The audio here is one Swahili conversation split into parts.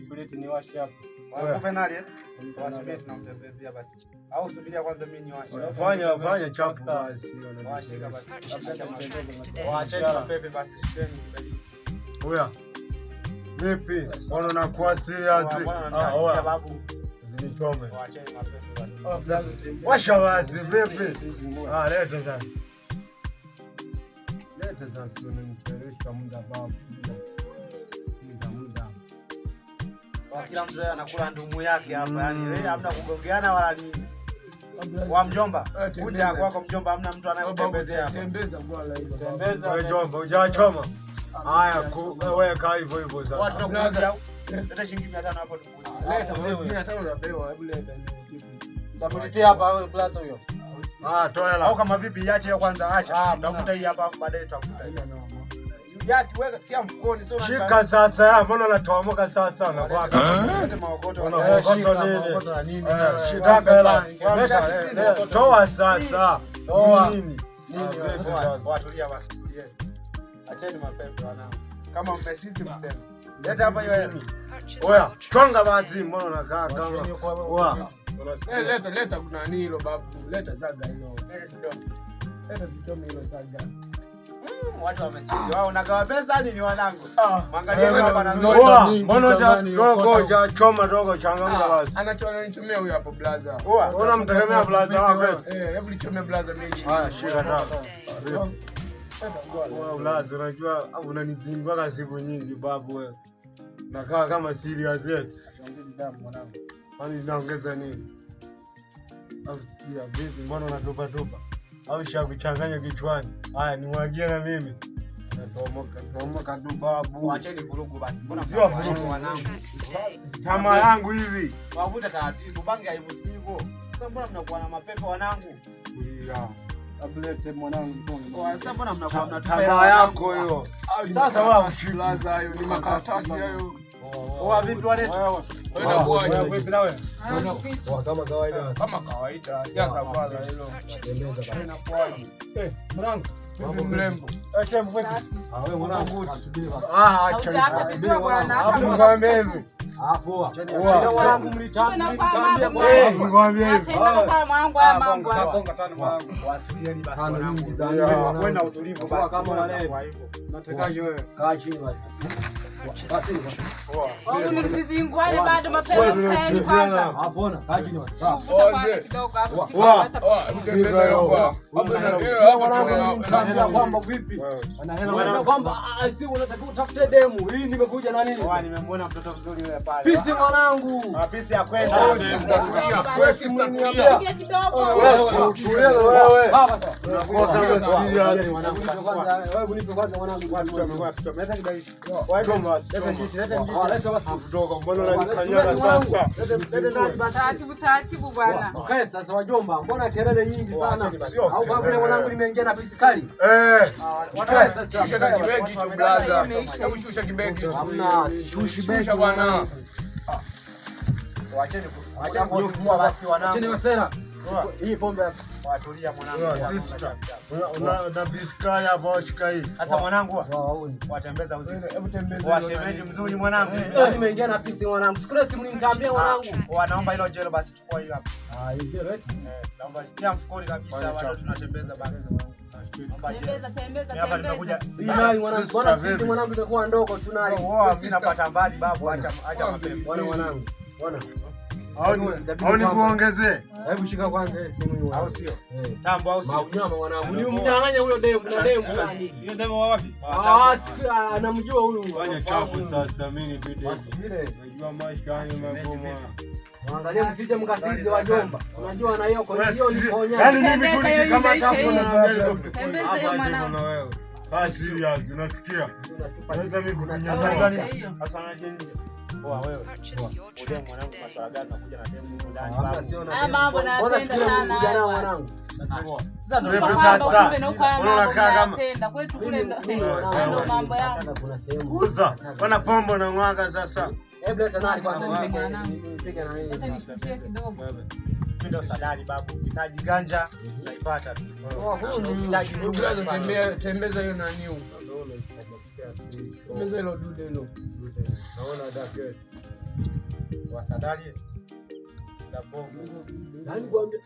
Kuleti ni washi hapo. Wanakupa nani Wasubiri tunamtembezea basi. Au subiria kwanza mimi niwashe. Fanya chapu basi. Washika basi. Waacheni mapepe basi shikeni. Oya. Vipi? Mbona unakuwa serious? Oya babu. Zinichome. Waacheni mapepe basi. Washa basi vipi? Leta sasa. Leta sasa unanitelesha muda babu. Kila mzee anakula ndumu yake hapa, yani wewe hamna kugongeana wala nini. Wa mjomba, kuja kwako mjomba hamna mtu anayekutembezea hapa. Tembeza bwana hivyo. Tembeza mjomba, hujachoma. Haya, wewe kaa hivyo hivyo sasa. Watu tunakuja. Leta shilingi 500 hapo tukuja. Leta 500 unapewa, hebu leta kitu. Takuletea hapa wewe plato hiyo. Toa hela. Au kama vipi iache hiyo kwanza acha. Tafuta hii hapa baadaye tutakuta. Yaki weka tia mfukoni sio unataka. Shika sasa, mbona unatoamoka sasa na kwako? Wote maokoto Unaokoto nini? Shika hela. Toa sasa. Toa nini? Watulia basi. Acheni mapepe wanangu. Kama mmesisi mseme. Leta hapa hiyo hela. Oya, chonga basi, mbona unakaa kama. Oya. Leta kuna nini hilo babu? Leta zaga hilo. Leta vichome hilo zaga. Watu wamesisi. Wao unagawa pesa nini wanangu? Mwangalie hapa na mbona dogo choma dogo changamka basi. Ananichomea huyo hapo blaza. Unamtegemea blaza wako? Hebu nichomee blaza mengi. Haya, shika dawa. Wewe blaza unajua unanizingua siku nyingi babu wewe. Nakaa kama serious yetu. Ongeza damu mwanangu. Kwani naongeza nini? Au sikia vipi mbona unatupa tupa? Au shakuchanganya kichwani? Haya nimwagie na mimi. Natomoka tu babu. Acheni vurugu basi. Mbona sio vurugu wanangu? Chama yangu hivi. Wavuta taratibu, bangi haivuti hivyo. Sasa mbona mnakuwa na mapepe wanangu? Tablete mwanangu mbona. Sasa mbona mnakuwa mnatupa chama yako hiyo. Sasa wewe mshilaza hayo ni makaratasi hayo. Vipi waleta? Wewe vipi na wewe? Kama kawaida. Kama kawaida. Jaza bwana hilo. Tena kwaje? Mwanangu, mambo mrembo. Acha mwepi. Wewe mwanangu subiri basi. Acha. Hapo ngombe hivi. Hapo. Mwanangu mlitambia kwa. Ngombe hivi. Tena sana mwanangu haya mambo. Kaponga tano mwanangu. Wasilieni basi wanangu. Wewe na utulivu basi kama wale. Natakaje wewe? Kaa chini basi. Wewe msizingwane bado mapepe kaeni kwanza. Hapona, kaa chini basi. Kidogo hapo. Mtembeza hilo kwa. Hapo kwamba vipi? Ana hela kwamba si unatakiwa utafute demu. Hii nimekuja na nini? Nimemwona mtoto mzuri yule pale. Pisi mwanangu. Pisi ya kwenda. Wewe sistakulia Kidogo. Wewe tulia wewe. Baba sasa. Unakuwa kama serious. Wewe unipe kwanza mwanangu. Leta kidali. Leta basi kidogo. Mbona unanikanyaga sasa? Taratibu bwana. Okay, sasa wajomba, mbona kelele nyingi sana? Au kwa vile mwanangu nimeingia na pisi kali? Shusha na kibegi tu blaza. Hebu shusha kibegi tu. Hamna, shushi begi Shusha bwana. Acheni kufumua basi wanangu. Acheni wasera. Hii pombe hapa. Watulia mwanangu. Sister. Una pisi kali hapa shika hii. Sasa mwanangu watembeza uzito. Hebu tembeza. Washemeji mzuri mwanangu. Nimeingia na pisi mwanangu. Sikuresi mnimtambia mwanangu. Wanaomba hilo jelo basi chukua hili hapa. Hii jelo eti. Naomba tia mfukoni kabisa bado tunatembeza bado. Tembeza. Hapa nimekuja. Nani mwanangu? Bwana sisi mwanangu itakuwa ndogo tunayo. Mimi napata mbali babu acha mapepe. Bwana mwanangu. Bwana. Au ni kuongezee? Hebu shika kwanza simu hiyo. Au sio? Tambo au sio? Maunyama mwanangu. Ni mnyang'anya huyo demu na demu nani? Hiyo demo wapi? Sikia anamjua huyu. Fanya chapu sasa mimi nipite. Vile. Najua maisha yani magumu. Angalia msije mkasije wajomba. Unajua na hiyo kwa hiyo ni ponya. Yaani mimi tu kama tapo na helicopter. Tembeza hiyo mwanangu. Serious unasikia? Naweza mimi kunyanyasa gani? Asana je nje. Wewe. Ndio mwanangu maswala gani nakuja na demu ndani Haya mambo napenda sana kijana mwanangu. Sasa ndio sasa. Unakaa kama napenda kwetu kule ndio mambo yangu. Uza. Wana pombo na mwaka sasa. Hebu leta nani kwanza nipige na yeye. Nikushie kidogo. Ndio sadari babu. Hitaji ganja unaipata tu. Hitaji tembeza hiyo nani huko. Tembeza hilo dude hilo. Naona dake. Wasadali. Dabongo. Nani kwambia?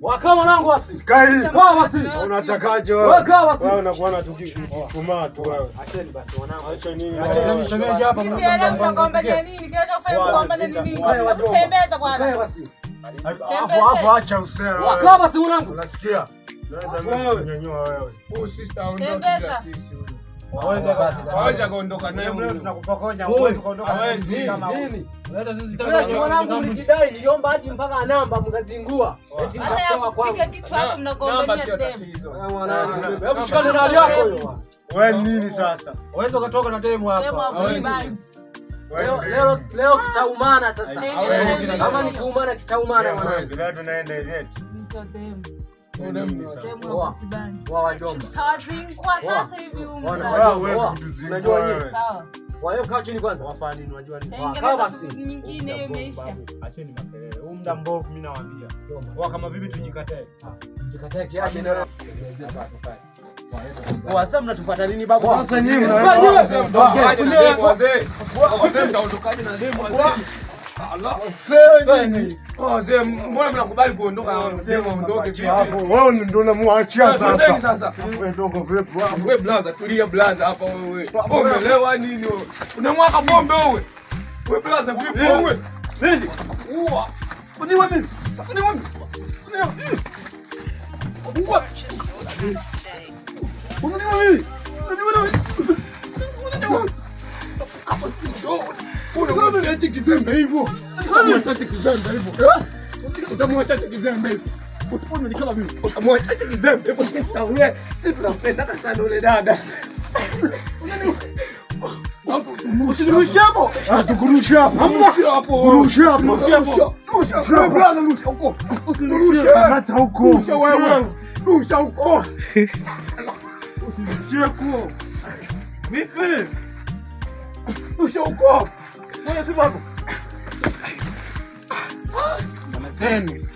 Wakaa mwanangu wapi? Unatakaje wewe? Wewe unakuwa na tukichumaa tu wewe. Acheni basi wanangu. Acha nini? Acha shemeji hapa mnagombania nini? Kiacha kufanya kugombania nini? Tembeza bwana. Hapo acha usera. Wakaa basi mwanangu. Unasikia? Naweza kunyanyua wewe. Oh sister aondoka bila sisi huyo. Hawezi kuondoka naye Leo tunakupokonya huwezi kuondoka kama nini? Hata sisi mwanangu mlijidai niliomba hadi mpaka namba mkazingua. Eti mtakuwa kwangu. Piga kitu hapo mnagombania demu. Mwanangu, hebu shikana na hali yako hiyo. Wewe nini sasa? Uweza kutoka na demu hapa. Leo kitaumana sasa. Kama ni kuumana kitaumana mwanangu. Bila tunaenda yetu. Mto demu. Wajomba. Sasa hivi Wewe kutuzingua wewe. sawa. Wao kaa chini kwanza. wafanya nini unajua nini? Tengeneza nyingine imeisha. Acheni makelele. Huu muda mbovu mimi nawaambia. Wao kama vipi tujikatae? Jikatae kiasi na Sasa mnatupata nini babu? Sasa nyinyi wazee mtaondokaje na demu wazee? Wazee mbona mnakubali kuondoka demu aondoke vipi? hapo wewe ndio unamwachia Twendeni sasa. sasa. Wewe ndogo vipi hapo? Wewe blaza tulia blaza hapa wewe. Umeelewa nini wewe? Unamwaka pombe wewe. Wewe blaza vipi wewe? Nini? Uwa. Uniwe mimi. Uniwe mimi. Uwa. Uniwe mimi. Uniwe. Hapo sisi unamwacha kizembe hivyo. Unamwacha kizembe hivyo. Utamwacha kizembe hivyo. Unaona ni kama mimi. Utamwacha kizembe hivyo sasa wewe. Sisi tunampenda sana yule dada. Usinirushe hapo. Asikurushe hapo. Rusha hapo. Rusha hapo. Rusha brother, rusha huko. Usinirushe hata huko. Rusha wewe. Rusha huko. Usinirushe huko. Vipi? Rusha huko. Wewe si hapo. Mama zenu.